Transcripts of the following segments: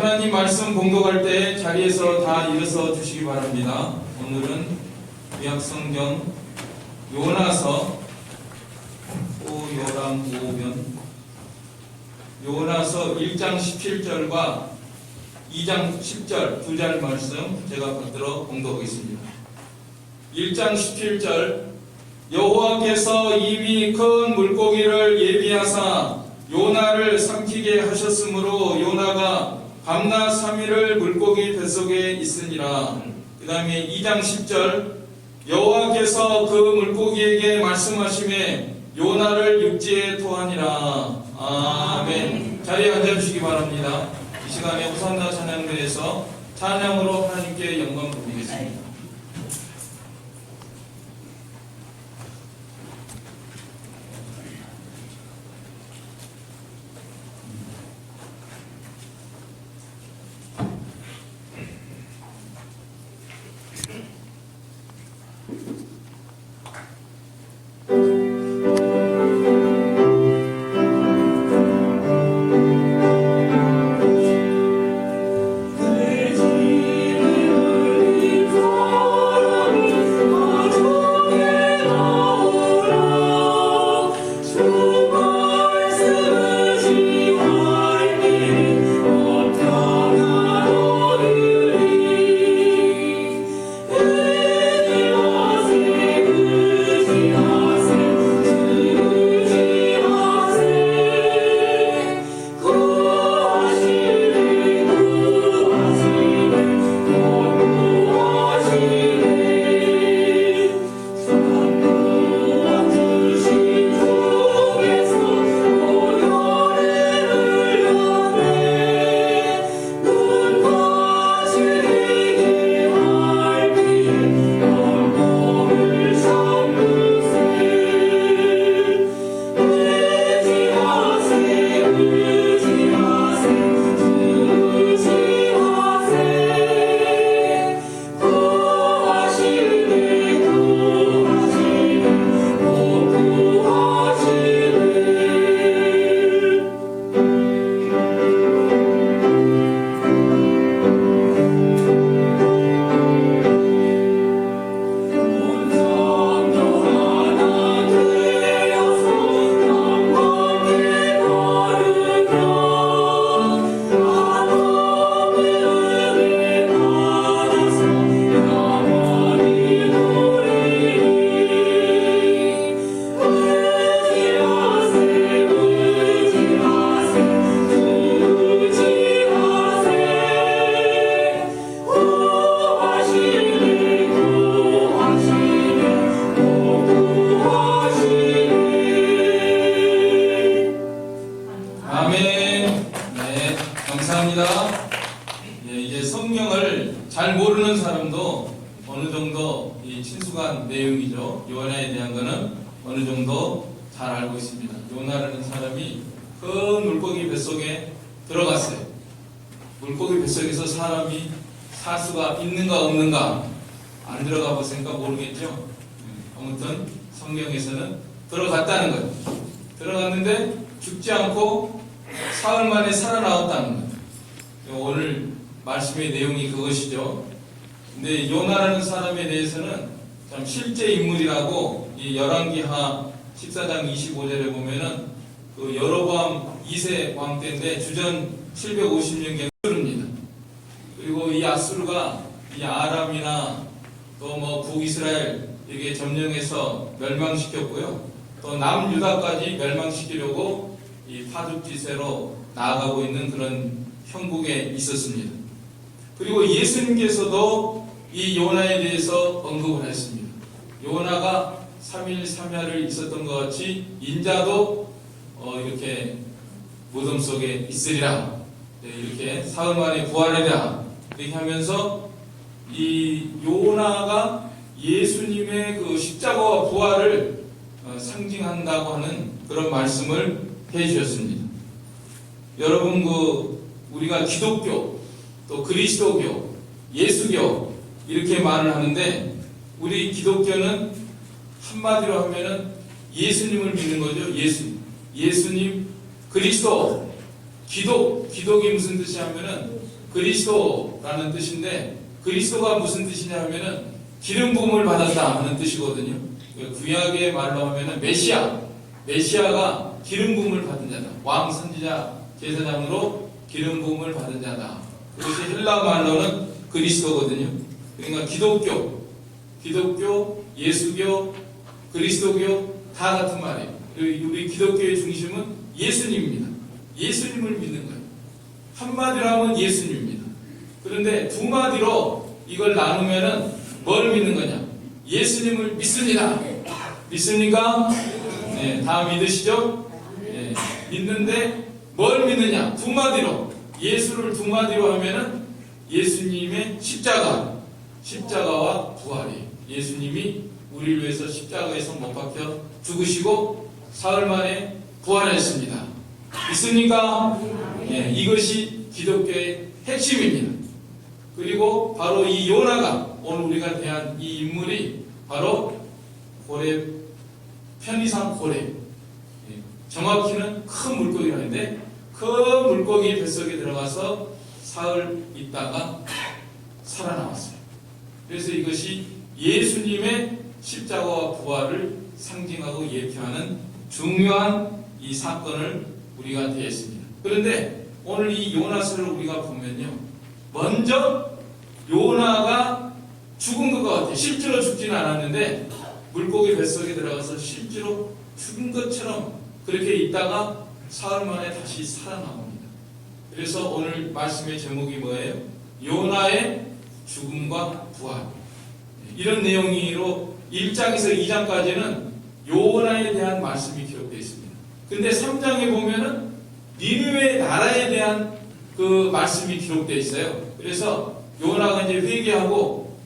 하나님 말씀 공독할 때 자리에서 다 일어서 주시기 바랍니다. 오늘은 구약성경 요나서 요람 5편 요나서 1장 17절과 2장 10절 두 절 말씀 제가 받들어 공독하겠습니다. 1장 17절 여호와께서 이미 큰 물고기를 예비하사 요나를 삼키게 하셨으므로 요나가 밤낮 3일을 물고기 뱃속에 있으니라. 그 다음에 2장 10절 여호와께서 그 물고기에게 말씀하시매 요나를 육지에 토하니라. 아멘. 자리에 앉아주시기 바랍니다. 이 시간에 호산나 찬양대에서 찬양으로 하나님께 영광 돌리겠습니다. 이제 성경을 잘 모르는 사람도 어느 정도 이 친숙한 내용이죠. 요나에 대한 거는 어느 정도 잘 알고 있습니다. 요나라는 사람이 큰 물고기 뱃속에 들어갔어요. 물고기 뱃속에서 사람이 살 수가 있는가 없는가 안 들어가 보니까 모르겠죠. 아무튼 성경에서는 들어갔다는 거예요. 들어갔는데 죽지 않고 사흘 만에 살아나왔다는 거예요. 오늘 말씀의 내용이 그것이죠. 근데 요나라는 사람에 대해서는 참 실제 인물이라고 이 열왕기하 14장 25절에 보면은 그 여로보암 2세 왕 때인데 주전 750년경 아수르입니다. 그리고 이 아수르가 이 아람이나 또 뭐 북이스라엘 이게 점령해서 멸망시켰고요. 또 남유다까지 멸망시키려고 이 파죽지세로 나아가고 있는 그런 형국에 있었습니다. 그리고 예수님께서도 이 요나에 대해서 언급을 했습니다. 요나가 3일 3야를 있었던 것 같이 인자도 이렇게 무덤 속에 있으리라. 이렇게 사흘 만에 부활하리라. 이렇게 하면서 이 요나가 예수님의 그 십자가와 부활을 상징한다고 하는 그런 말씀을 해주셨습니다. 여러분 우리가 기독교 또 그리스도교 예수교 이렇게 말을 하는데 우리 기독교는 한마디로 하면은 예수님을 믿는 거죠. 예수님 그리스도 기독이 무슨 뜻이냐면은 그리스도라는 뜻인데, 그리스도가 무슨 뜻이냐면은 기름 부음을 받았다 하는 뜻이거든요. 구약의 말로 하면은 메시아가 기름 부음을 받은 자다. 왕, 선지자, 제사장으로 기름 부음을 받은 자다. 그것이 헬라 말로는 그리스도거든요. 그러니까 기독교, 예수교, 그리스도교 다 같은 말이에요. 우리 기독교의 중심은 예수님입니다. 예수님을 믿는 거예요. 한마디로 하면 예수님입니다. 그런데 두 마디로 이걸 나누면은 뭘 믿는 거냐? 예수님을 믿습니다. 믿습니까? 네, 다 믿으시죠? 네, 믿는데 뭘 믿느냐? 두 마디로, 예수를 두 마디로 하면은 예수님의 십자가와 부활이에요. 예수님이 우리를 위해서 십자가에서 못 박혀 죽으시고 사흘 만에 부활했습니다. 믿습니까? 네, 이것이 기독교의 핵심입니다. 그리고 바로 이 요나가, 오늘 우리가 대한 이 인물이 바로 편의상 고래, 정확히는 큰 물고기라는데, 큰 물고기 뱃속에 들어가서 사흘 있다가 살아나왔어요. 그래서 이것이 예수님의 십자가와 부활을 상징하고 예표하는 중요한 이 사건을 우리가 대했습니다. 그런데 오늘 이 요나서를 우리가 보면요, 먼저 요나가 죽은 것 같아요. 실제로 죽지는 않았는데 물고기 뱃속에 들어가서 실제로 죽은 것처럼 그렇게 있다가 사흘 만에 다시 살아나옵니다. 그래서 오늘 말씀의 제목이 뭐예요? 요나의 죽음과 부활. 이런 내용으로 1장에서 2장까지는 요나에 대한 말씀이 기록되어 있습니다. 근데 3장에 보면은 니느웨 나라에 대한 그 말씀이 기록되어 있어요. 그래서 요나가 이제 회개하고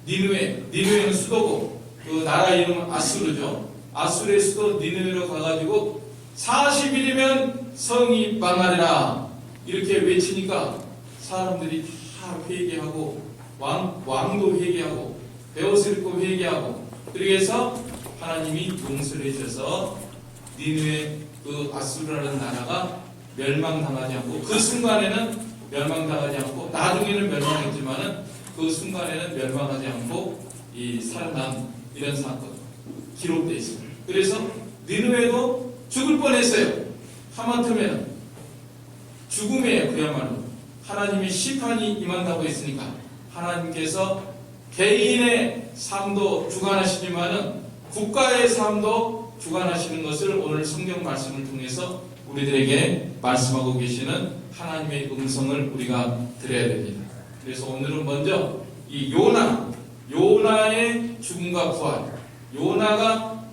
니느웨는 수도고 그 나라 이름은 아수르죠. 아수르의 수도 니느웨로 가가지고 40일이면 성이 망하리라 이렇게 외치니까 사람들이 다 회개하고 왕도 회개하고 베옷을 입고 회개하고, 그래서 하나님이 용서를 해주셔서 니느웨 그 아수르라는 나라가 멸망당하지 않고, 그 순간에는 멸망당하지 않고, 나중에는 멸망했지만은 그 순간에는 멸망하지 않고 이 살아난 이런 사건 기록되어 있습니다. 그래서 니느웨도 죽을 뻔했어요. 하마터면 죽음이에요. 그야말로 하나님의 심판이 임한다고 했으니까 하나님께서 개인의 삶도 주관하시지만은 국가의 삶도 주관하시는 것을 오늘 성경 말씀을 통해서 우리들에게 말씀하고 계시는 하나님의 음성을 우리가 들어야 됩니다. 그래서 오늘은 먼저 이 요나의 죽음과 부활, 요나가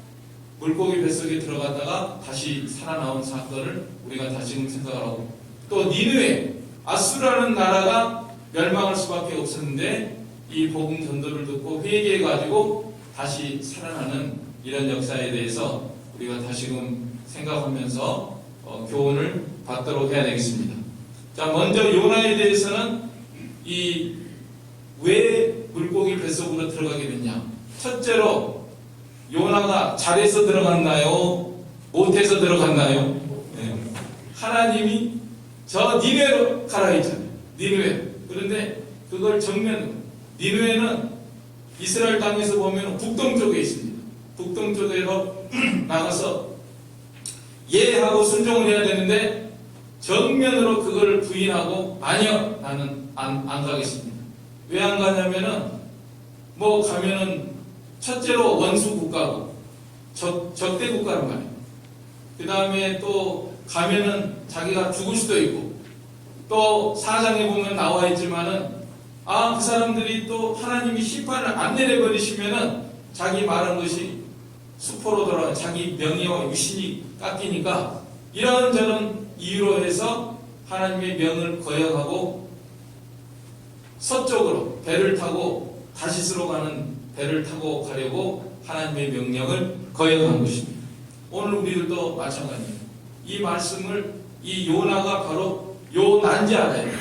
물고기 뱃속에 들어갔다가 다시 살아나온 사건을 우리가 다시금 생각하고, 또 니느웨, 아수르라는 나라가 멸망할 수밖에 없었는데 이 복음 전도를 듣고 회개해가지고 다시 살아나는 이런 역사에 대해서 우리가 다시금 생각하면서 교훈을 받도록 해야 되겠습니다. 자, 먼저 요나에 대해서는 왜 물고기 뱃속으로 들어가게 됐냐? 첫째로 요나가 잘해서 들어갔나요? 못해서 들어갔나요? 네. 하나님이 저 니느웨로 가라 했잖아요. 니느웨. 그런데 그걸 정면으로, 니느웨는 이스라엘 땅에서 보면 북동쪽에 있습니다. 북동쪽으로 나가서 예하고 순종을 해야 되는데 정면으로 그걸 부인하고, 아니요, 나는 안 가겠습니다. 왜 안 가냐면은 가면은 첫째로 원수 국가고 적대 국가란 말이에요. 그 다음에 또 가면은 자기가 죽을 수도 있고, 또 사장에 보면 나와 있지만은 그 사람들이 또 하나님이 심판을 안 내려버리시면은 자기 말한 것이 수포로 돌아가 자기 명예와 유신이 깎이니까 이런저런 이유로 해서 하나님의 명을 거역하고 서쪽으로 배를 타고 다시스로 가는 배를 타고 가려고 하나님의 명령을 거역한 것입니다. 오늘 우리들도 마찬가지입니다. 이 말씀을 이 요나가 바로 요나인지 알아야 돼요.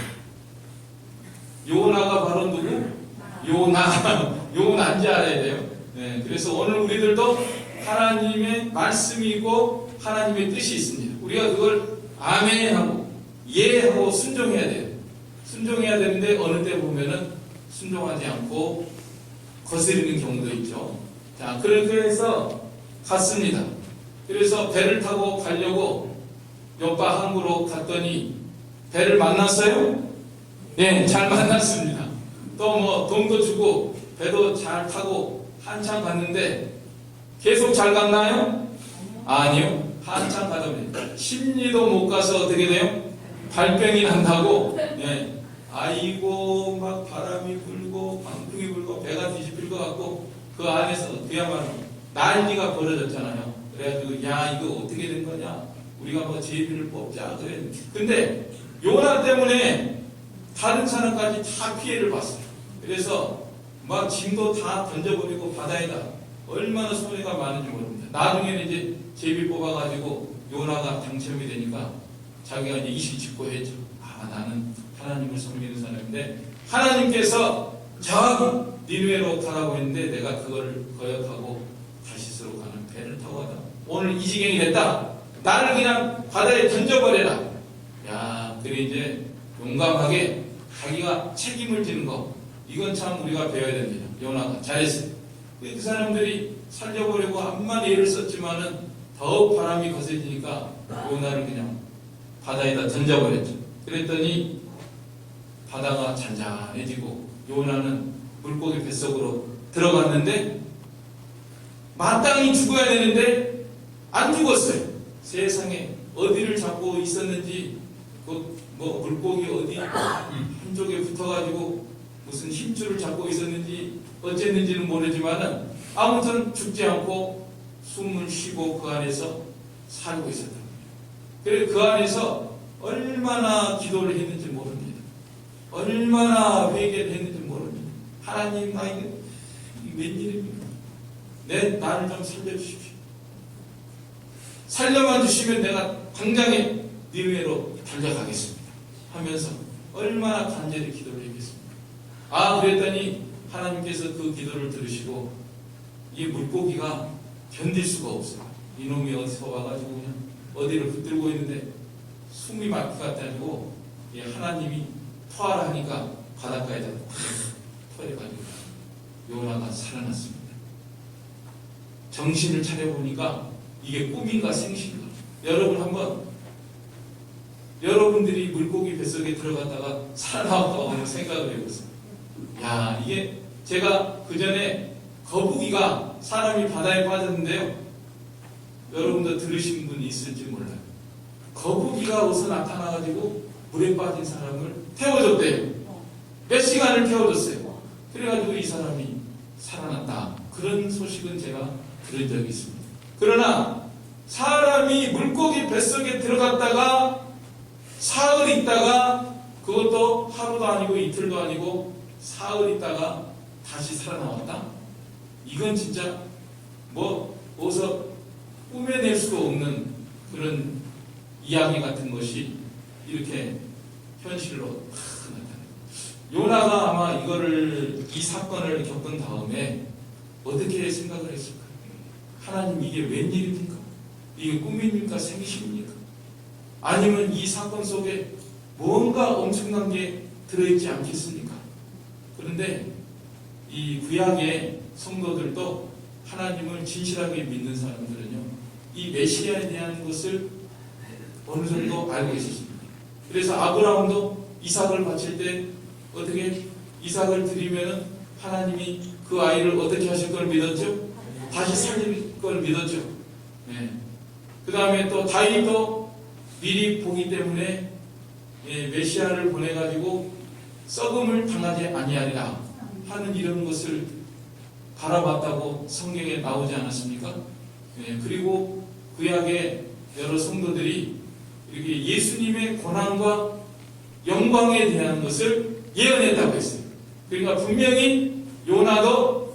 요나가 바로 누구? 요나인지 알아야 돼요. 네, 그래서 오늘 우리들도 하나님의 말씀이고 하나님의 뜻이 있습니다. 우리가 그걸 아멘 하고 예 하고 순종해야 돼요. 순종해야 되는데 어느 때 보면은 순종하지 않고 거스르는 경우도 있죠. 자, 그렇게 해서 갔습니다. 그래서 배를 타고 가려고 요파 항구로 갔더니 배를 만났어요? 네, 잘 만났습니다. 또 뭐 돈도 주고 배도 잘 타고 한참 갔는데 계속 잘 갔나요? 아니요. 한참 가다 보니 심리도 못 가서 어떻게 돼요? 발병이 난다고. 네. 아이고 막 바람이 불고 방풍이 불고 배가 뒤집힐 것 같고 그 안에서 그야말로 난리가 벌어졌잖아요. 그래가지고 야 이거 어떻게 된 거냐? 우리가 뭐 제비를 뽑자 그래. 근데 요나 때문에 다른 사람까지 다 피해를 봤어요. 그래서 막 짐도 다 던져버리고 바다에다 얼마나 손해가 많은지 모릅니다. 나중에는 이제 제비 뽑아가지고 요나가 당첨이 되니까 자기가 이제 이실 직고했죠. 아 나는 하나님을 섬기는 사람인데 하나님께서 저기 니느웨로 가라고 했는데 내가 그걸 거역하고 다시스로 가는 배를 타고 가다 오늘 이 지경이 됐다. 나를 그냥 바다에 던져버려라. 야, 그래 이제 용감하게 자기가 책임을 지는 거 이건 참 우리가 배워야 됩니다. 요나가 잘했어요. 그 사람들이 살려보려고 암만 애를 썼지만은 더욱 바람이 거세지니까 요나를 그냥 바다에다 던져버렸죠. 그랬더니 바다가 잔잔해지고 요나는 물고기 뱃속으로 들어갔는데 마땅히 죽어야 되는데 안 죽었어요. 세상에 어디를 잡고 있었는지 뭐 물고기 어디 한쪽에 붙어가지고 무슨 힘줄을 잡고 있었는지 어쨌는지는 모르지만은 아무튼 죽지 않고 숨을 쉬고 그 안에서 살고 있었다. 그래서 그 안에서 얼마나 기도를 했는지 모릅니다. 얼마나 회개를 했는지 모릅니다. 하나님 나에게 웬일입니까? 나를 좀 살려주십시오. 살려만 주시면 내가 당장에 니느웨로 달려가겠습니다. 하면서 얼마나 간절히 기도를 했겠습니까? 아 그랬더니 하나님께서 그 기도를 들으시고 이 물고기가 견딜 수가 없어요. 이놈이 어디서 와가지고 그냥 어디를 붙들고 있는데 숨이 막힐 것 같아가지고 하나님이 토하라 하니까 바닷가에다 토해가지고 요나가 살아났습니다. 정신을 차려보니까 이게 꿈인가 생신인가. 여러분 한번 여러분들이 물고기 뱃속에 들어갔다가 살아나왔다고 한번 생각을 해보세요. 야 이게 제가 그 전에 거북이가 사람이 바다에 빠졌는데요. 여러분도 들으신 분이 있을지 몰라요. 거북이가 어디서 나타나가지고 물에 빠진 사람을 태워줬대요. 몇 시간을 태워줬어요. 그래가지고 이 사람이 살아났다. 그런 소식은 제가 들은 적이 있습니다. 그러나 사람이 물고기 뱃속에 들어갔다가 사흘 있다가 그것도 하루도 아니고 이틀도 아니고 사흘 있다가 다시 살아나왔다? 이건 진짜 뭐 어디서 꾸며낼 수가 없는 그런 이야기 같은 것이 이렇게 현실로 나타나요. 요나가 아마 이 사건을 겪은 다음에 어떻게 생각을 했을까? 하나님 이게 웬일입니까? 이게 꿈입니까? 생신입니까? 아니면 이 사건 속에 뭔가 엄청난 게 들어있지 않겠습니까? 그런데 이 구약의 성도들도 하나님을 진실하게 믿는 사람들은요, 이 메시아에 대한 것을 어느 정도 알고 있었습니다. 그래서 아브라함도 이삭을 바칠 때 어떻게 이삭을 드리면은 하나님이 그 아이를 어떻게 하실 걸 믿었죠? 다시 살릴 걸 믿었죠. 네. 그 다음에 또 다윗도 미리 보기 때문에 메시아를 보내가지고 썩음을 당하지 아니하리라 하는 이런 것을 바라봤다고 성경에 나오지 않았습니까? 그리고 구약의 여러 성도들이 이렇게 예수님의 고난과 영광에 대한 것을 예언했다고 했어요. 그러니까 분명히 요나도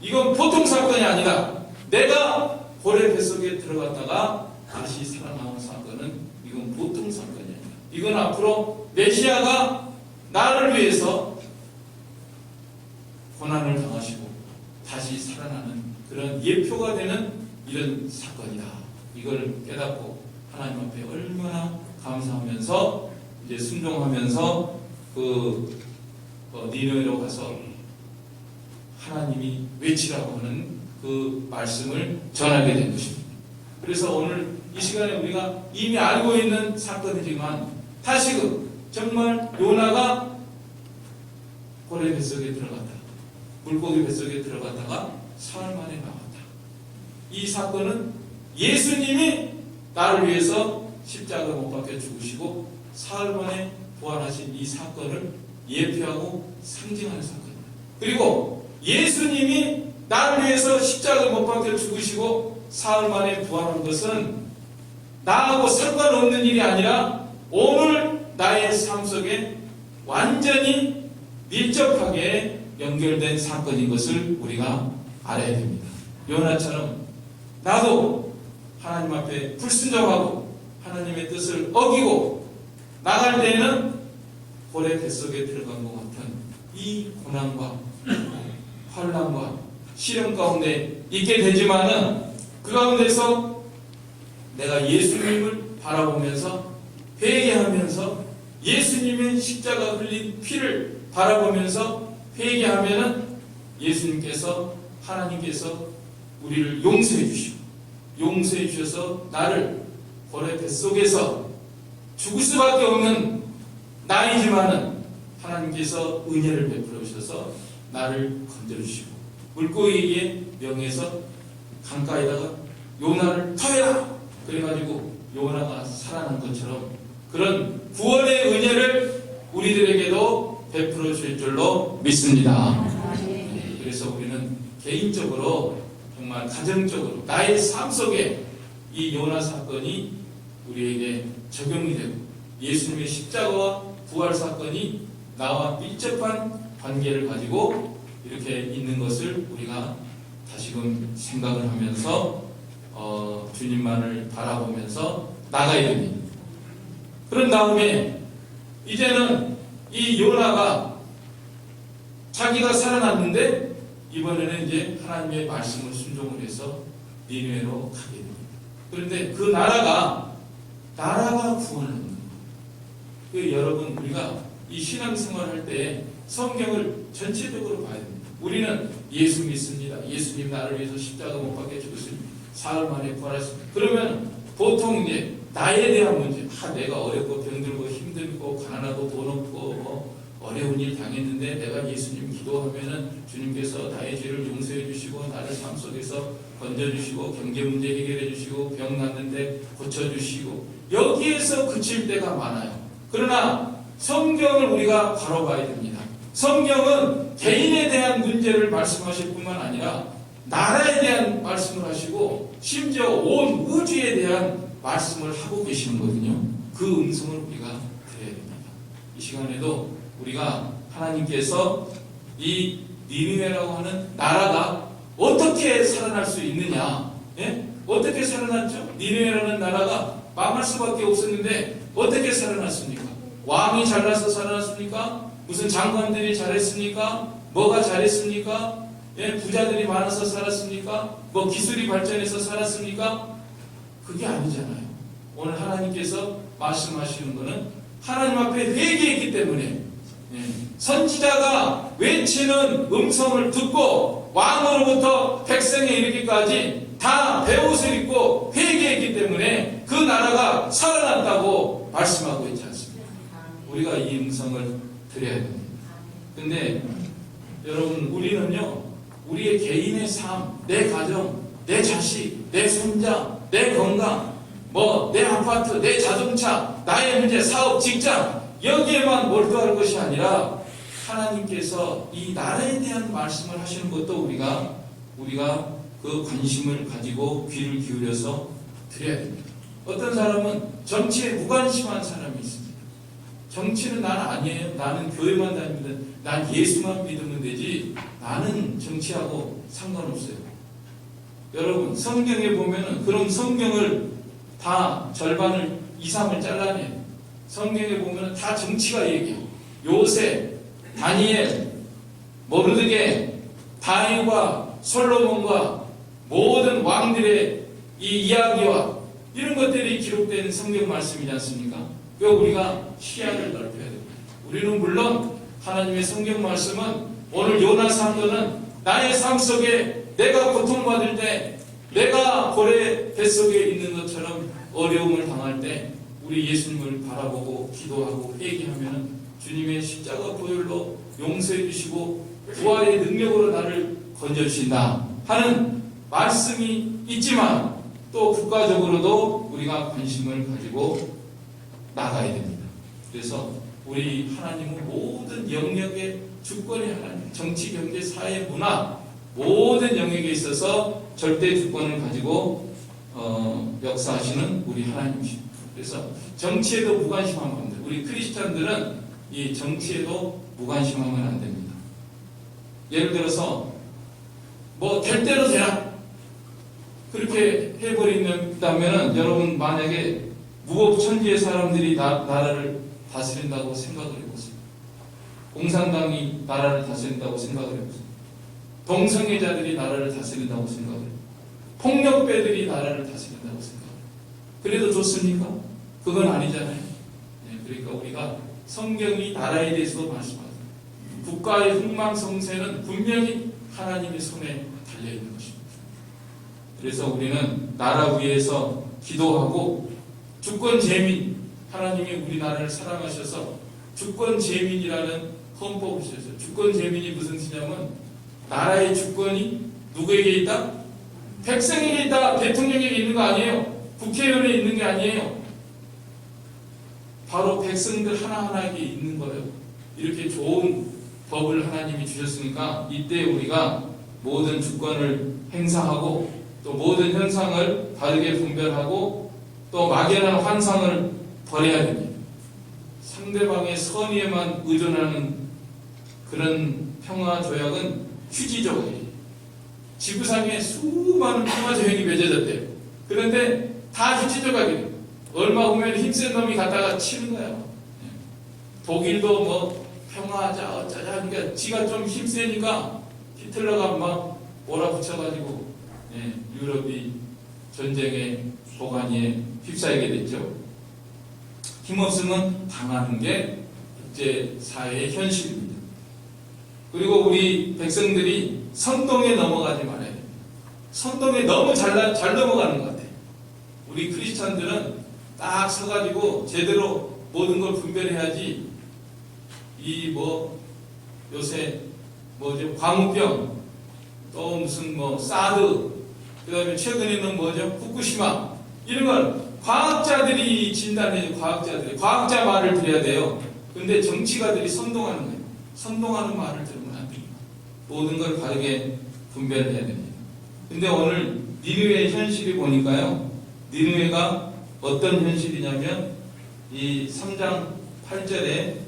이건 보통 사건이 아니다. 내가 고래 뱃속에 들어갔다가 다시 살아나온 사건은 이건 보통 사건이 아니다. 이건 앞으로 메시아가 나를 위해서 고난을 당하시고 다시 살아나는 그런 예표가 되는 이런 사건이다. 이걸 깨닫고 하나님 앞에 얼마나 감사하면서 이제 순종하면서 니느웨로 가서 하나님이 외치라고 하는 그 말씀을 전하게 된 것입니다. 그래서 오늘 이 시간에 우리가 이미 알고 있는 사건이지만 다시금 정말 요나가 고래 뱃속에 들어갔다가 물고기 뱃속에 들어갔다가 사흘 만에 나왔다. 이 사건은 예수님이 나를 위해서 십자가를 못 박혀 죽으시고 사흘 만에 부활하신 이 사건을 예표하고 상징하는 사건입니다. 그리고 예수님이 나를 위해서 십자가를 못 박혀 죽으시고 사흘 만에 부활한 것은 나하고 상관없는 일이 아니라 오늘 나의 삶 속에 완전히 밀접하게 연결된 사건인 것을 우리가 알아야 됩니다. 요나처럼 나도 하나님 앞에 불순종하고 하나님의 뜻을 어기고 나갈 때에는 고래 뱃속에 들어간 것 같은 이 고난과 환난과 시련 가운데 있게 되지만은 그 가운데서 내가 예수님을 바라보면서 회개하면서 예수님의 십자가 흘린 피를 바라보면서 회개하면은 예수님께서 하나님께서 우리를 용서해 주시고 용서해 주셔서 나를 고래 뱃속에서 죽을 수밖에 없는 나이지만은 하나님께서 은혜를 베풀어 주셔서 나를 건져 주시고 물고기에게 명해서 강가에다가 요나를 터해라 그래가지고 요나가 살아난 것처럼 그런 구원의 은혜를 우리들에게도 베풀어 주실 줄로 믿습니다. 그래서 우리는 개인적으로 정말 가정적으로 나의 삶 속에 이 요나 사건이 우리에게 적용이 되고 예수님의 십자가와 부활 사건이 나와 밀접한 관계를 가지고 이렇게 있는 것을 우리가 다시금 생각을 하면서 주님만을 바라보면서 나가야 됩니다. 그런 다음에 이제는 이 요나가 자기가 살아났는데 이번에는 이제 하나님의 말씀을 순종을 해서 니느웨로 가게 됩니다. 그런데 그 나라가 구원을 얻는 거예요. 여러분 우리가 이 신앙생활 할 때 성경을 전체적으로 봐야 됩니다. 우리는 예수 믿습니다. 예수님 나를 위해서 십자가 못 박혀 죽었습니다. 사흘 만에 부활했습니다. 그러면 보통 이제 나에 대한 문제, 내가 어렵고 병들고 힘들고 가난하고 돈 없고 어려운 일 당했는데 내가 예수님 기도하면은 주님께서 나의 죄를 용서해 주시고 나를 삶 속에서 건져주시고 경제 문제 해결해 주시고 병 났는데 고쳐주시고 여기에서 그칠 때가 많아요. 그러나 성경을 우리가 바로 봐야 됩니다. 성경은 개인에 대한 문제를 말씀하실 뿐만 아니라 나라에 대한 말씀을 하시고 심지어 온 우주에 대한 말씀을 하고 계시는 거거든요. 그 음성을 우리가 들어야 됩니다. 이 시간에도 우리가 하나님께서 이 니느웨라고 하는 나라가 어떻게 살아날 수 있느냐, 어떻게 살아났죠? 니느웨라는 나라가 망할 수밖에 없었는데 어떻게 살아났습니까? 왕이 잘나서 살아났습니까? 무슨 장관들이 잘했습니까? 뭐가 잘했습니까? 부자들이 많아서 살았습니까? 뭐 기술이 발전해서 살았습니까? 그게 아니잖아요. 오늘 하나님께서 말씀하시는 것은 하나님 앞에 회개했기 때문에 선지자가 외치는 음성을 듣고 왕으로부터 백성에 이르기까지 다 베옷을 입고 회개했기 때문에 그 나라가 살아났다고 말씀하고 있지 않습니까? 우리가 이 음성을 드려야 됩니다. 근데 여러분 우리는요 우리의 개인의 삶, 내 가정, 내 자식, 내 손자, 내 건강, 내 아파트, 내 자동차, 나의 문제, 사업, 직장 여기에만 몰두할 것이 아니라 하나님께서 이 나라에 대한 말씀을 하시는 것도 우리가 그 관심을 가지고 귀를 기울여서 드려야 됩니다. 어떤 사람은 정치에 무관심한 사람이 있습니다. 정치는 난 아니에요. 나는 교회만 다닙니다. 난 예수만 믿으면 되지. 나는 정치하고 상관없어요. 여러분 성경에 보면은 그럼 성경을 다 절반을 이상을 잘라내요. 성경에 보면은 다 정치가 얘기해요. 요셉, 다니엘, 모르드게, 다윗과 솔로몬과 모든 왕들의 이 이야기와 이런 것들이 기록된 성경 말씀이지 않습니까? 왜 우리가 시야를 넓혀야 됩니다. 우리는 물론 하나님의 성경 말씀은 오늘 요나 사도는 나의 삶 속에 내가 고통받을 때, 내가 고래 뱃속에 있는 것처럼 어려움을 당할 때 우리 예수님을 바라보고 기도하고 회개하면 주님의 십자가 보혈로 용서해 주시고 부활의 능력으로 나를 건져주신다 하는 말씀이 있지만, 또 국가적으로도 우리가 관심을 가지고 나가야 됩니다. 그래서 우리 하나님은 모든 영역의 주권이 하나님, 정치, 경제, 사회, 문화 모든 영역에 있어서 절대 주권을 가지고 역사하시는 우리 하나님이십니다. 그래서 정치에도 무관심하면 안 됩니다. 우리 크리스찬들은 이 정치에도 무관심하면 안 됩니다. 예를 들어서 뭐 될 대로 되라 그렇게 해버린다면, 여러분 만약에 무법천지의 사람들이 나라를 다스린다고 생각을 해보세요. 공산당이 나라를 다스린다고 생각을 해보세요. 동성애자들이 나라를 다스린다고 생각을 해요. 폭력배들이 나라를 다스린다고 생각을 해요. 그래도 좋습니까? 그건 아니잖아요. 그러니까 우리가 성경이 나라에 대해서도 말씀하죠. 국가의 흥망성쇠는 분명히 하나님의 손에 달려있는 것입니다. 그래서 우리는 나라 위에서 기도하고 주권재민, 하나님이 우리나라를 사랑하셔서 주권재민이라는 헌법을 주셨어요. 주권재민이 무슨 뜻이냐면 나라의 주권이 누구에게 있다? 백성에게 있다. 대통령에게 있는 거 아니에요. 국회의원에 있는 게 아니에요. 바로 백성들 하나하나에게 있는 거예요. 이렇게 좋은 법을 하나님이 주셨으니까 이때 우리가 모든 주권을 행사하고 또 모든 현상을 바르게 분별하고 또 막연한 환상을 버려야 됩니다. 상대방의 선의에만 의존하는 그런 평화 조약은 휴지 조약이에요. 지구상에 수많은 평화 조약이 맺어졌대요. 그런데 다 휴지 조약이에요. 얼마 보면 힘센 놈이 갖다가 치는 거예요. 독일도 뭐 평화하자 어쩌자 하니까 지가 좀 힘세니까 히틀러가 막 몰아붙여가지고 유럽이 전쟁의 고관에 휩싸이게 됐죠. 힘없으면 당하는 게 국제사회의 현실입니다. 그리고 우리 백성들이 선동에 넘어가지 말아야 됩니다. 선동에 너무 잘 넘어가는 것 같아요. 우리 크리스찬들은 딱 서가지고 제대로 모든 걸 분별해야지. 이 뭐 요새 뭐죠, 광우병, 또 무슨 뭐 사드, 그다음에 최근에는 뭐죠, 후쿠시마, 이런 건 과학자들이 진단해요. 과학자 말을 들어야 돼요. 근데 정치가들이 선동하는 거예요. 선동하는 말을 들으면 안 됩니다. 모든 걸 바르게 분별해야 됩니다. 근데 오늘 니느웨의 현실이 보니까요, 니느웨가 어떤 현실이냐면 이 3장 8절에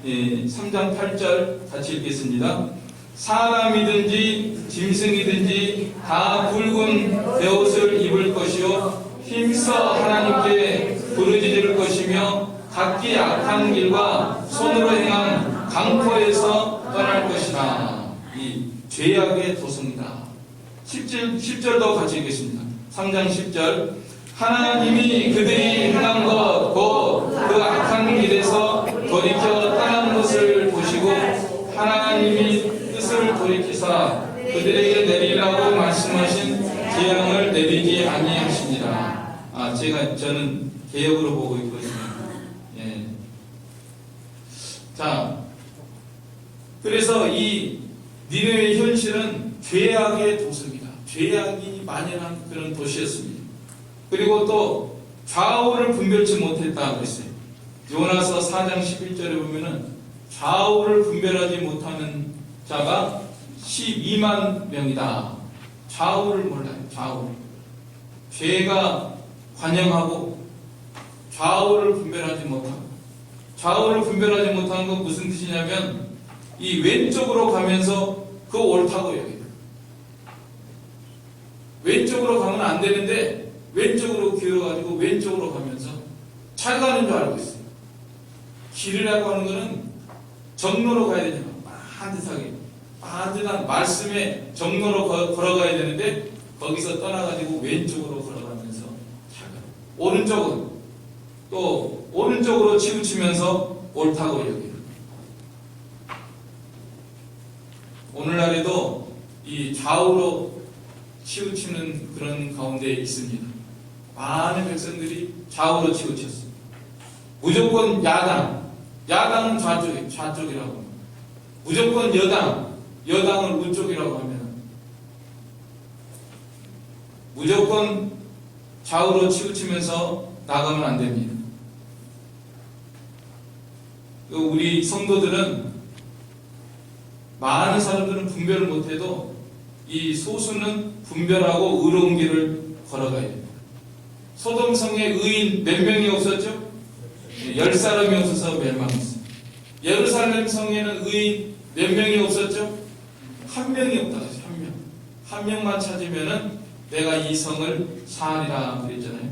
3장 8절 같이 읽겠습니다. 사람이든지 짐승이든지 다 붉은 베옷을 입을 것이요 힘써 하나님께 부르짖을 것이며 각기 악한 길과 손으로 행한 강포에서 떠날 것이다. 이 죄악의 도성이다. 10절도 같이 읽겠습니다. 3장 10절. 하나님이 그들이 행한 것 곧 그 악한 길에서 돌이켜 떠난 것을 보시고 하나님이 뜻을 돌이키사 그들에게 내리라고 말씀하신 재앙을 내리지 아니하시니라. 저는 개역으로 보고 있거든요. 자, 그래서 이 니느웨의 현실은 죄악의 도성이다. 죄악이 만연한 그런 도시였습니다. 그리고 또 좌우를 분별치 못했다고 했어요. 요나서 4장 11절에 보면은 좌우를 분별하지 못하는 자가 12만 명이다. 좌우를 몰라요. 좌우. 죄가 관영하고 좌우를 분별하지 못하고, 좌우를 분별하지 못하는 건 무슨 뜻이냐면 이 왼쪽으로 가면서 그거 옳다고 여겨요. 왼쪽으로 가면 안 되는데 왼쪽으로 기울어가지고 왼쪽으로 가면서 잘 가는 줄 알고 있어요. 길이라고 하는 거는 정로로 가야 되잖아. 반듯하게 반듯한 말씀의 정로로 걸어가야 되는데 거기서 떠나가지고 왼쪽으로 걸어가면서 잘 오른쪽은 또 오른쪽으로 치우치면서 옳다고 여겨요. 오늘날에도 이 좌우로 치우치는 그런 가운데 있습니다. 많은 백성들이 좌우로 치우쳤어요. 무조건 야당은 좌쪽이라고 합니다. 무조건 여당은 우쪽이라고 하면 무조건 좌우로 치우치면서 나가면 안 됩니다. 우리 성도들은 많은 사람들은 분별을 못해도 이 소수는 분별하고 의로운 길을 걸어가야 됩니다. 소돔성에 의인 몇 명이 없었죠? 10사람이 없어서 멸망했어요. 예루살렘 성에는 의인 몇 명이 없었죠? 한 명이 없다. 한 명만 찾으면은 내가 이 성을 사하리라 그랬잖아요.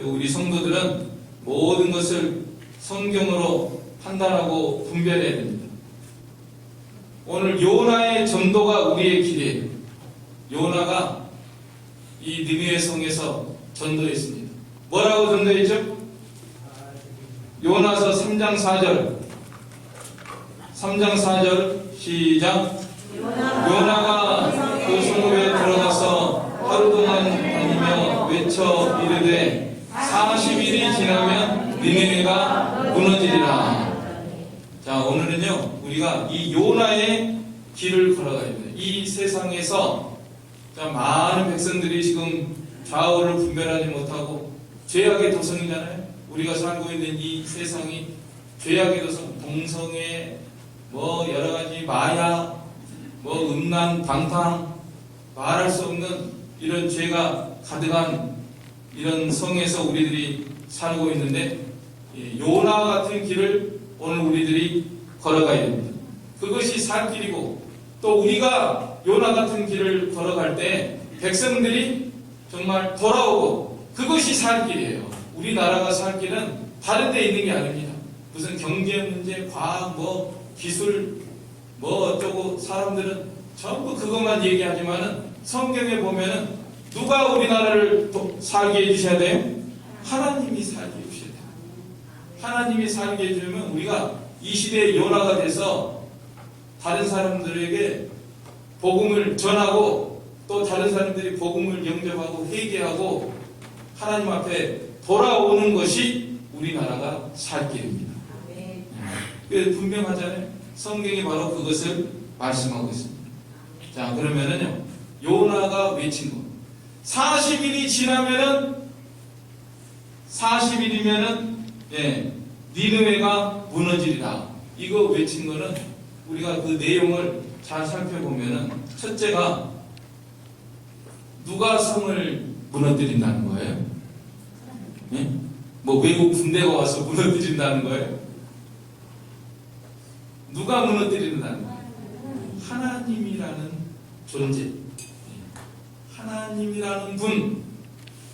우리 성도들은 모든 것을 성경으로 판단하고 분별해야 됩니다. 오늘 요나의 전도가 우리의 길이에요. 요나가 이 니느웨 성에서 전도했습니다. 뭐라고 전도했죠? 요나서 3장 4절 시작. 요나가 그 성읍에 들어가서 하루 동안 다니며 외쳐 이르되 40일이 지나면 니느웨가 무너지리라. 자, 오늘은요 우리가 이 요나의 길을 걸어가야 됩니다. 이 세상에서 많은 백성들이 지금 좌우를 분별하지 못하고 죄악의 도성이잖아요. 우리가 살고 있는 이 세상이 죄악의 도성, 동성애, 여러 가지 마약, 음란, 방탕, 말할 수 없는 이런 죄가 가득한 이런 성에서 우리들이 살고 있는데 요나 같은 길을 오늘 우리들이 걸어가야 됩니다. 그것이 살 길이고 또 우리가 요나 같은 길을 걸어갈 때 백성들이 정말 돌아오고 그것이 살 길이에요. 우리나라가 살 길은 다른 데 있는 게 아닙니다. 무슨 경제 문제, 과학, 기술, 어쩌고 사람들은 전부 그것만 얘기하지만은 성경에 보면은 누가 우리나라를 살게 해주셔야 돼요? 하나님이 살게 해주셔야 돼요. 하나님이 살게 해주면 우리가 이 시대의 요나가 돼서 다른 사람들에게 복음을 전하고 또 다른 사람들이 복음을 영접하고 회개하고 하나님 앞에 돌아오는 것이 우리나라가 살 길입니다. 분명하잖아요. 성경이 바로 그것을 말씀하고 있습니다. 자, 그러면은요 요나가 외친 거 40일이 지나면은 40일이면은 니느웨가 무너지리라. 이거 외친 거는 우리가 그 내용을 잘 살펴보면은 첫째가 누가 성을 무너뜨린다는 거예요? 외국 군대가 와서 무너뜨린다는 거예요? 누가 무너뜨린다는 거예요? 하나님이라는 존재, 하나님이라는 분,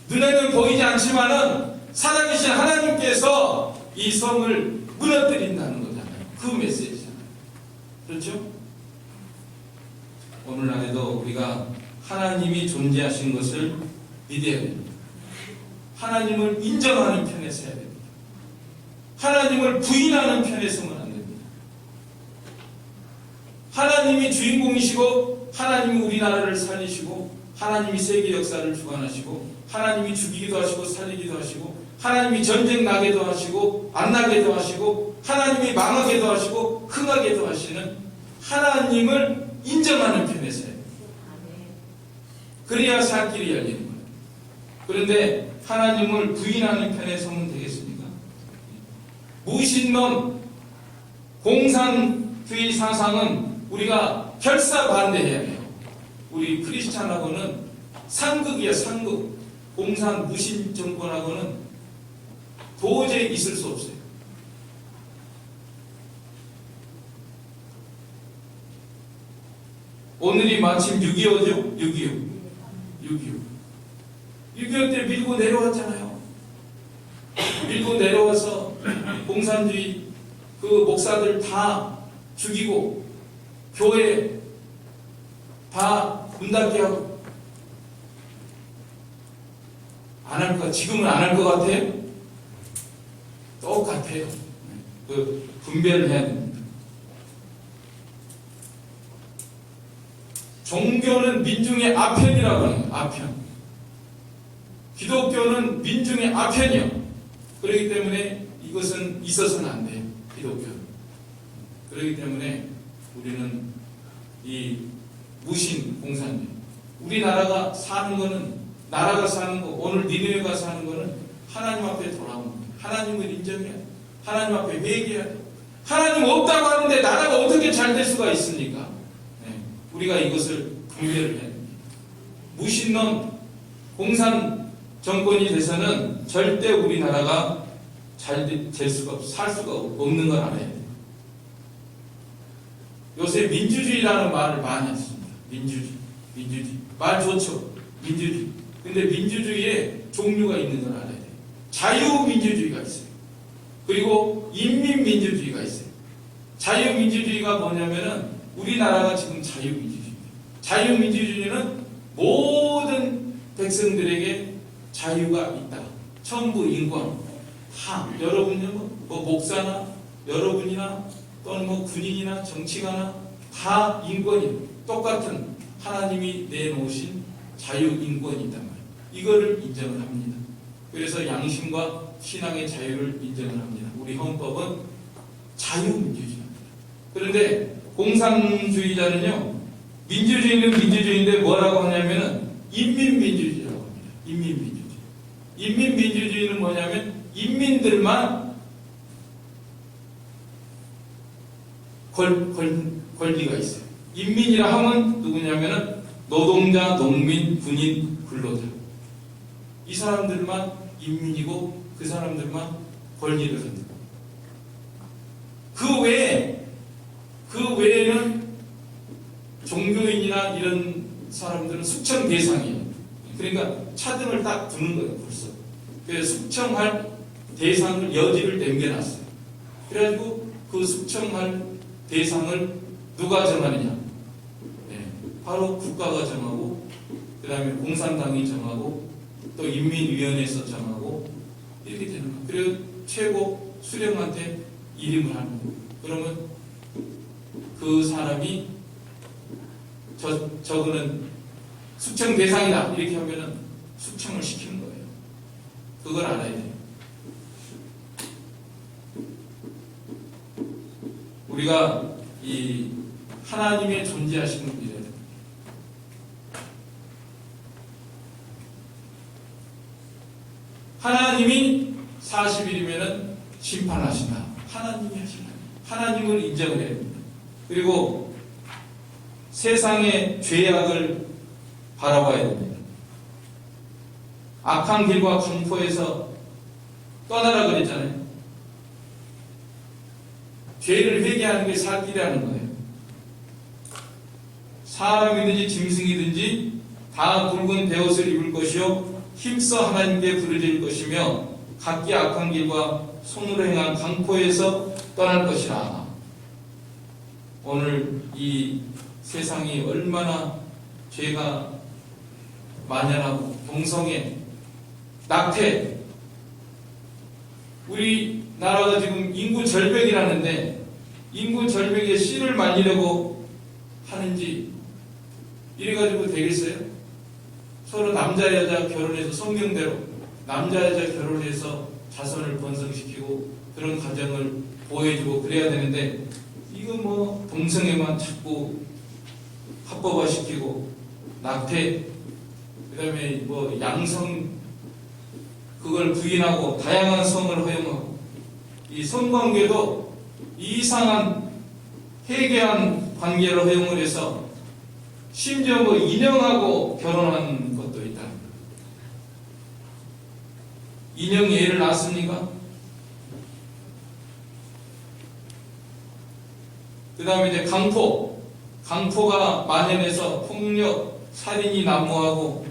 눈에는 보이지 않지만은 살아계신 하나님께서 이 성을 무너뜨린다는 거잖아요. 그 메시지잖아요. 그렇죠? 오늘날에도 우리가 하나님이 존재하신 것을 믿어야 됩니다. 하나님을 인정하는 편에 서야 됩니다. 하나님을 부인하는 편에 서면 안 됩니다. 하나님이 주인공이시고 하나님이 우리나라를 살리시고 하나님이 세계 역사를 주관하시고 하나님이 죽이기도 하시고 살리기도 하시고 하나님이 전쟁 나게도 하시고 안 나게도 하시고 하나님이 망하게도 하시고 흥하게도 하시는 하나님을 인정하는 편에 서야 됩니다. 그래야 살 길이 열리는 거예요. 그런데 하나님을 부인하는 편에 서면 되겠습니까? 무신론, 공산주의 사상은 우리가 결사반대해야 해요. 우리 크리스찬하고는 상극이에요. 상극. 공산 무신 정권하고는 도저히 있을 수 없어요. 오늘이 마침 6.25죠? 6.25 때 밀고 내려왔잖아요. 밀고 내려와서 공산주의 그 목사들 다 죽이고 교회 다 문 닫게 하고 안 할 것, 지금은 안 할 것 같아요? 똑같아요. 그 분별을 해야 됩니다. 종교는 민중의 아편이라고 하는 거예요. 아편. 기독교는 민중의 아편이요. 그렇기 때문에 이것은 있어서는 안 돼요. 기독교는. 그렇기 때문에 우리는 이 무신 공산주의, 우리나라가 사는 거는, 나라가 사는 거, 오늘 니네가 사는 거는 하나님 앞에 돌아온 거예요. 하나님을 인정해야 돼요. 하나님 앞에 회개해야 돼요. 하나님 없다고 하는데 나라가 어떻게 잘 될 수가 있습니까? 네. 우리가 이것을 분별을 해야 됩니다. 무신론 공산 정권이 돼서는 절대 우리나라가 잘 될 수가, 살 수가 없는 걸 알아야 돼요. 요새 민주주의라는 말을 많이 했습니다. 민주주의. 말 좋죠. 민주주의. 근데 민주주의에 종류가 있는 걸 알아야 돼요. 자유민주주의가 있어요. 그리고 인민민주주의가 있어요. 자유민주주의가 뭐냐면은 우리나라가 지금 자유민주주의입니다. 자유민주주의는 모든 백성들에게 자유가 있다. 천부 인권. 다 여러분이 뭐 목사나 여러분이나 또는 뭐 군인이나 정치가나 다 인권이 똑같은 하나님이 내놓으신 자유인권이 있단 말이에요. 이거를 인정을 합니다. 그래서 양심과 신앙의 자유를 인정을 합니다. 우리 헌법은 자유민주주의입니다. 그런데 공산주의자는요, 민주주의는 민주주의인데 뭐라고 하냐면은 인민민주주의라고 합니다. 인민민주주의. 인민민주주의는 뭐냐면 인민들만 권리가 있어요. 인민이라 하면 누구냐면은 노동자, 농민, 군인, 근로자. 이 사람들만 인민이고 그 사람들만 권리를 갖는 거예요. 그 외에는 종교인이나 이런 사람들은 숙청 대상이에요. 그러니까 차등을 딱 두는 거예요, 벌써. 그래서 숙청할 대상을 여지를 남겨놨어요. 그래가지고 그 숙청할 대상을 누가 정하느냐? 네, 바로 국가가 정하고, 그 다음에 공산당이 정하고, 또 인민위원회에서 정하고, 이렇게 되는 거예요. 그리고 최고 수령한테 이름을 하는 거예요. 그러면 그 사람이 저거는 숙청 대상이다. 이렇게 하면은 숙청을 시키는 거예요. 그걸 알아야 돼요. 우리가 이 하나님의 존재하심을 믿어야 됩니다. 하나님이 40일이면은 심판하신다. 하나님이 하신다. 하나님을 인정을 해야 됩니다. 그리고 세상의 죄악을 바라봐야 됩니다. 악한 길과 강포에서 떠나라 그랬잖아요. 죄를 회개하는 게 살 길이라는 거예요. 사람이든지 짐승이든지 다 굵은 베옷을 입을 것이요 힘써 하나님께 부르짖을 것이며 각기 악한 길과 손으로 행한 강포에서 떠날 것이라. 오늘 이 세상이 얼마나 죄가 만연하고 동성애, 낙태, 우리나라가 지금 인구 절벽이라는데 인구 절벽에 씨를 말리려고 하는지 이래가지고 되겠어요? 서로 남자 여자 결혼해서 성경대로 남자 여자 결혼해서 자손을 번성시키고 그런 가정을 보호해주고 그래야 되는데 이거 뭐 동성애만 자꾸 합법화시키고 낙태, 그 다음에 뭐 양성 그걸 부인하고 다양한 성을 허용하고 이 성관계도 이상한 해괴한 관계를 허용을 해서 심지어 뭐 인형하고 결혼한 것도 있다. 인형이 애를 낳습니까? 그 다음에 이제 강포가 만연해서 폭력, 살인이 난무하고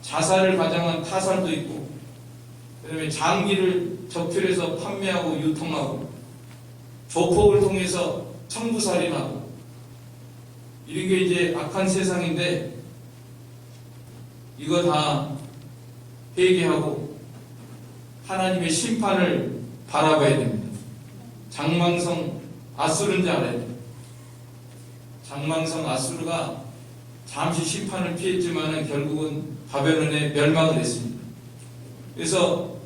자살을 가장한 타살도 있고, 그 다음에 장기를 적출해서 판매하고 유통하고, 조폭을 통해서 청부살인하고, 이런 게 이제 악한 세상인데, 이거 다 회개하고 하나님의 심판을 바라봐야 됩니다. 장망성 아수르인지 알아야 됩니다. 장망성 아수르가 잠시 심판을 피했지만 결국은 바벨론에 멸망을 했습니다. 그래서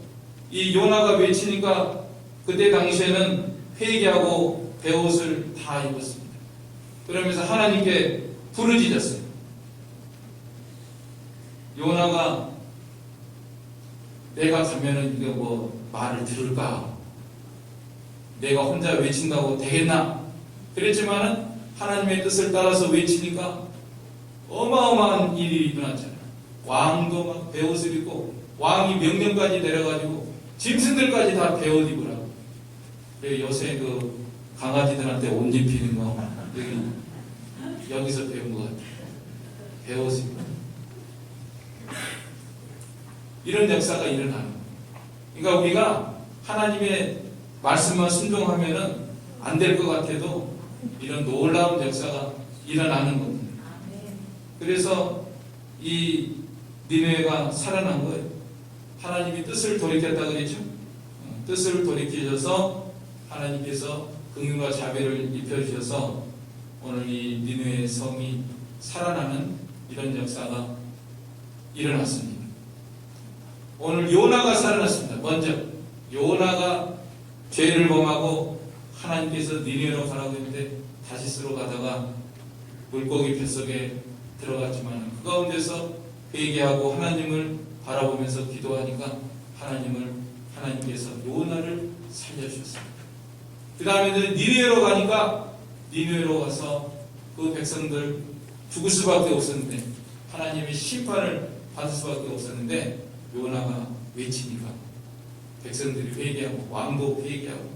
이 요나가 외치니까 그때 당시에는 회개하고 베옷을 다 입었습니다. 그러면서 하나님께 부르짖었어요. 요나가 내가 가면은 이거 뭐 말을 들을까? 내가 혼자 외친다고 되겠나? 그랬지만은 하나님의 뜻을 따라서 외치니까 어마어마한 일이 일어났잖아요. 왕도 막 베옷을 입고 왕이 명령까지 내려가지고 짐승들까지 다 베옷 입으라고. 요새 그 강아지들한테 옷 입히는 거 여기서 배운 것 같아요. 베옷 입고 이런 역사가 일어나는 거예요. 그러니까 우리가 하나님의 말씀만 순종하면은 안 될 것 같아도 이런 놀라운 역사가 일어나는 겁니다. 그래서 이 니느웨가 살아난 거예요. 하나님이 뜻을 돌이켰다 그랬죠. 뜻을 돌이키셔서 하나님께서 긍휼과 자비를 입혀주셔서 오늘 이 니느웨 성이 살아나는 이런 역사가 일어났습니다. 오늘 요나가 살아났습니다. 먼저 요나가 죄를 범하고 하나님께서 니느웨로 가라고 했는데 다시스로 가다가 물고기 뱃속에 들어갔지만 그 가운데서 회개하고 하나님을 바라보면서 기도하니까 하나님께서 요나를 살려주셨습니다. 그 다음에 니느웨로 가니까 니느웨로 가서 그 백성들 죽을 수밖에 없었는데 하나님의 심판을 받을 수밖에 없었는데 요나가 외치니까 백성들이 회개하고 왕도 회개하고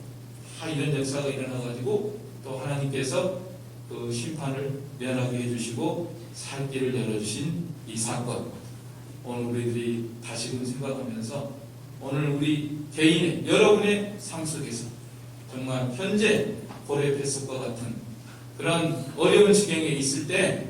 다 이런 역사가 일어나가지고 또 하나님께서 그 심판을 면하게 해주시고 살 길을 열어주신 이 사건, 오늘 우리들이 다시금 생각하면서 오늘 우리 개인의 여러분의 삶 속에서 정말 현재 고래 뱃속과 같은 그런 어려운 지경에 있을 때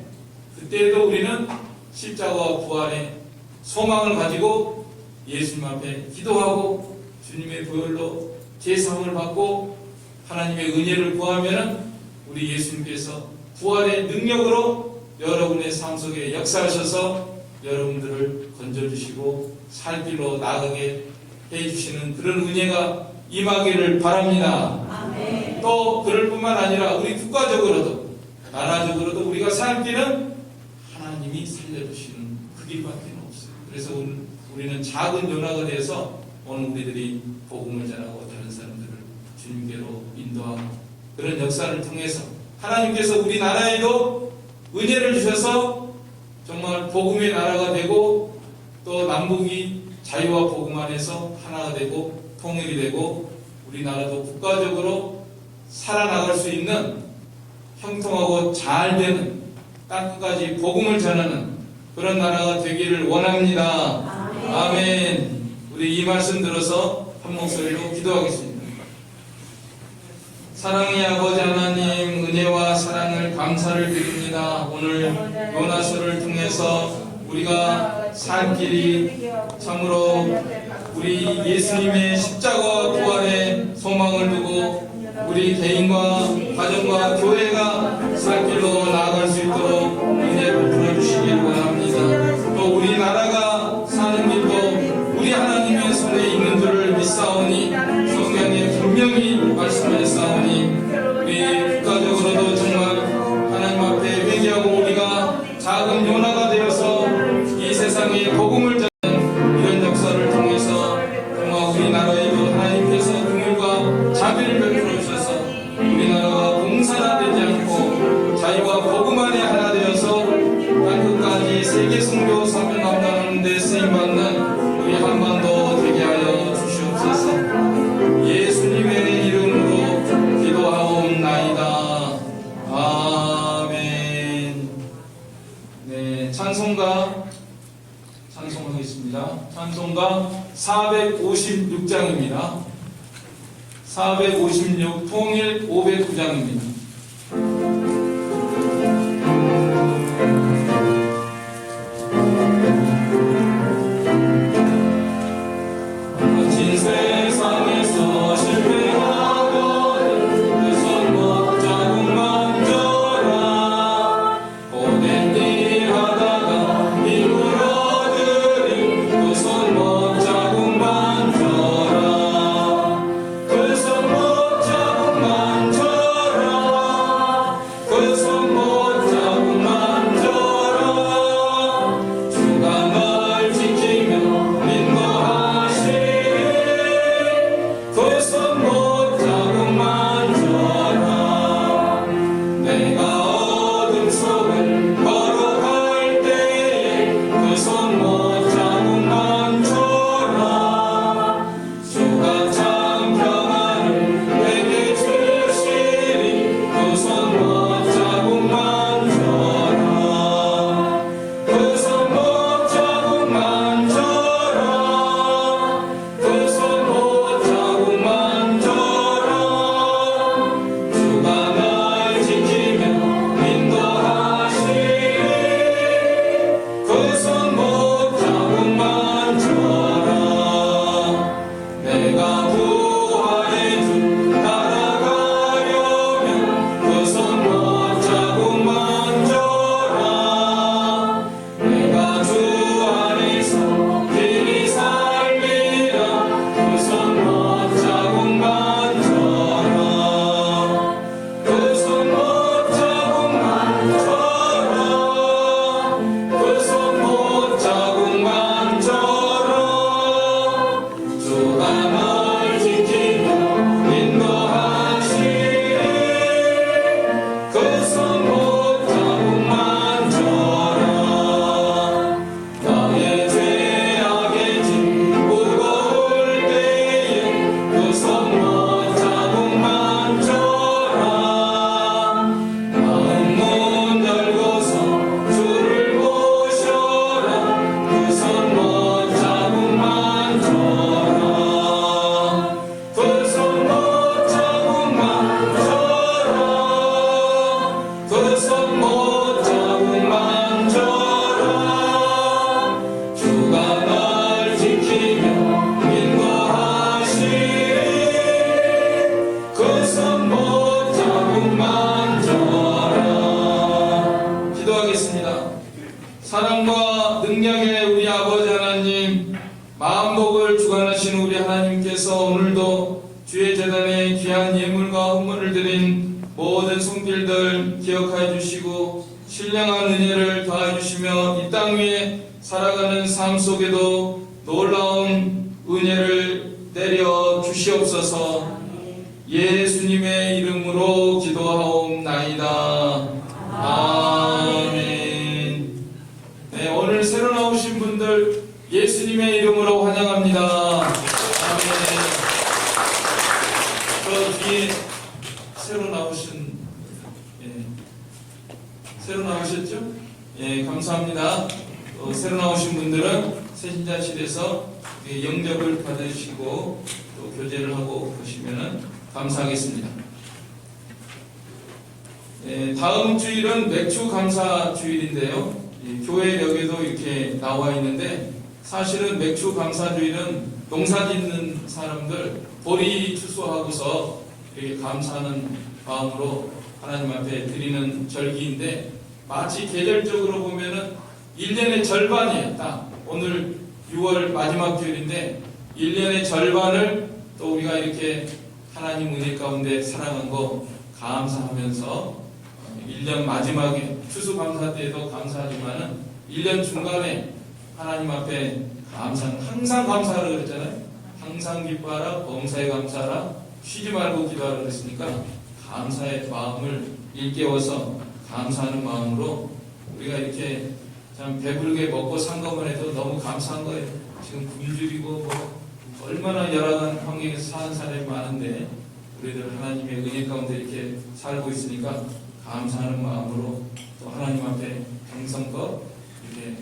그때에도 우리는 십자가와 부활의 소망을 가지고 예수님 앞에 기도하고 주님의 보혈로 제사함을 받고 하나님의 은혜를 구하면 우리 예수님께서 부활의 능력으로 여러분의 삶 속에 역사하셔서 여러분들을 건져주시고 살 길로 나가게 해주시는 그런 은혜가 임하기를 바랍니다. 아멘. 또 그럴 뿐만 아니라 우리 국가적으로도 나라적으로도 우리가 살 길은 하나님이 살려주시는 그 길밖에 없어요. 그래서 우리는 작은 요나가 돼서 오늘 우리들이 복음을 전하고 다른 사람들을 주님께로 인도하고 그런 역사를 통해서 하나님께서 우리나라에도 은혜를 주셔서 정말 복음의 나라가 되고 또 남북이 자유와 복음 안에서 하나가 되고 통일이 되고 우리나라도 국가적으로 살아나갈 수 있는 형통하고 잘 되는 땅끝까지 복음을 전하는 그런 나라가 되기를 원합니다. 아멘. 우리 이 말씀 들어서 한 목소리로 기도하겠습니다. 사랑의 아버지 하나님, 은혜와 사랑을 감사를 드립니다. 오늘 요나서를 통해서 우리가 살 길이 참으로 우리 예수님의 십자가와 부활의 소망을 두고 우리 개인과 가정과 교회가 살 길로 나아갈 수 있도록 은혜를 풀어주시길 원합니다. 또 우리나라가 사는 길도 우리 하나님의 손에 있는 줄을 믿사오니 성경에 분명히 말씀하셨사오니 우리 국가적으로도 정말 하나님 앞에 회개하고 우리가 작은 요나가 되어서 이 세상에 복음을 전하는 이런 역사를 통해서 정말 우리나라에도 하나님께서 긍휼과 자비를 베풀어 주셔서 우리나라가 공산화되지 않고 자유와 복음 안에 하나 되어서 땅끝까지 세계 선교 사명 감당하는 데 쓰임받는 우리 한반도 되게 하여 주시옵소서. 예수님의 이름으로 기도하옵나이다. 아멘. 네, 찬송가하겠습니다. 찬송가 456장입니다. 456 통일 509장입니다. 모든 손길들 기억하여 주시고 신령한 은혜를 더하여 주시며 이 땅 위에 살아가는 삶 속에도 놀라운 은혜를 내려 주시옵소서. 예수님의 이름으로 기도하옵나이다. 아멘. 네, 오늘 새로 나오신 분들 예수님의 이름으로 환영합니다. 아멘. 저 뒤에 새로 나오셨죠? 예, 감사합니다. 새로 나오신 분들은 새신자실에서 영접을 받으시고 또 교제를 하고 보시면 감사하겠습니다. 예, 다음 주일은 맥주 감사 주일인데요. 교회역에도 이렇게 나와 있는데 사실은 맥주 감사 주일은 농사 짓는 사람들 보리 추수하고서 이렇게 감사하는 마음으로 하나님 앞에 드리는 절기인데 마치 계절적으로 보면은 1년의 절반이에요. 딱 오늘 6월 마지막 주일인데 1년의 절반을 또 우리가 이렇게 하나님 은혜 가운데 살아간 거 감사하면서 1년 마지막에 추수감사 때도 감사하지만은 1년 중간에 하나님 앞에 항상 감사하라 그랬잖아요. 항상 기뻐하라, 범사에 감사하라, 쉬지 말고 기도하라 그랬으니까 감사의 마음을 일깨워서 감사하는 마음으로 우리가 이렇게 참 배부르게 먹고 산 것만 해도 너무 감사한 거예요. 지금 굶주리고 뭐 얼마나 열악한 환경에서 사는 사람이 많은데 우리들 하나님의 은혜 가운데 이렇게 살고 있으니까 감사하는 마음으로 또 하나님 앞에 정성껏 이렇게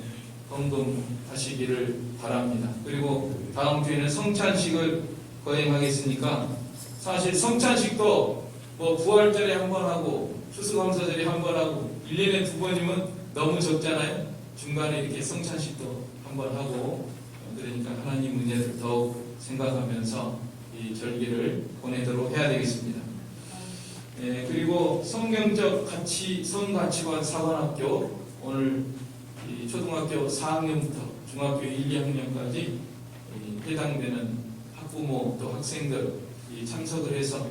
헌금하시기를 바랍니다. 그리고 다음 주에는 성찬식을 거행하겠으니까 사실 성찬식도 뭐 부활절에 한 번 하고 추수감사절에 한 번 하고 1년에 2번이면 너무 적잖아요. 중간에 이렇게 성찬식도 한 번 하고 그러니까 하나님 은혜를 더욱 생각하면서 이 절기를 보내도록 해야 되겠습니다. 예, 그리고 성경적 성가치관 사관학교 오늘 이 초등학교 4학년부터 중학교 1, 2학년까지 해당되는 학부모 또 학생들 참석을 해서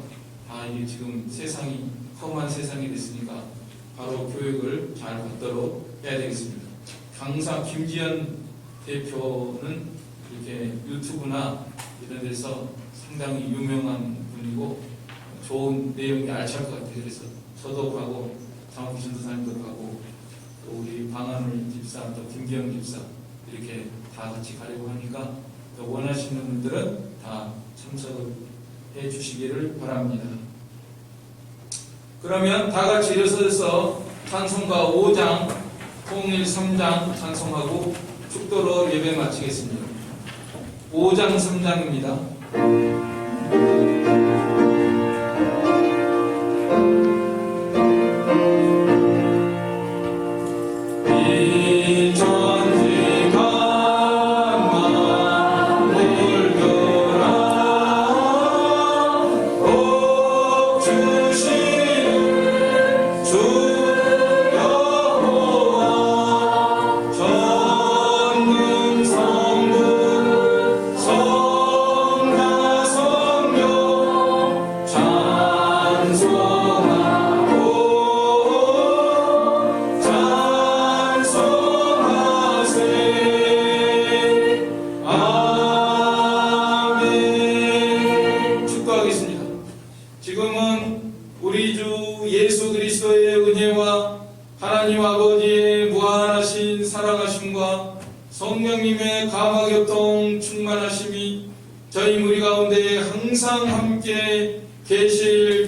이 지금 세상이 험한 세상이 됐으니까 바로 교육을 잘 받도록 해야 되겠습니다. 강사 김지연 대표는 이렇게 유튜브나 이런 데서 상당히 유명한 분이고 좋은 내용이 알찰 것 같아요. 그래서 저도 가고 장학기 전도사님도 가고 또 우리 방한울 집사 또 김기영 집사 이렇게 다 같이 가려고 하니까 또 원하시는 분들은 다 참석을 해 주시기를 바랍니다. 그러면 다 같이 일어서서 찬송가 5장, 통일 3장 찬송하고 축도로 예배 마치겠습니다. 5장 3장입니다. 지금은 우리 주 예수 그리스도의 은혜와 하나님 아버지의 무한하신 사랑하심과 성령님의 감화교통 충만하심이 저희 무리 가운데 항상 함께 계실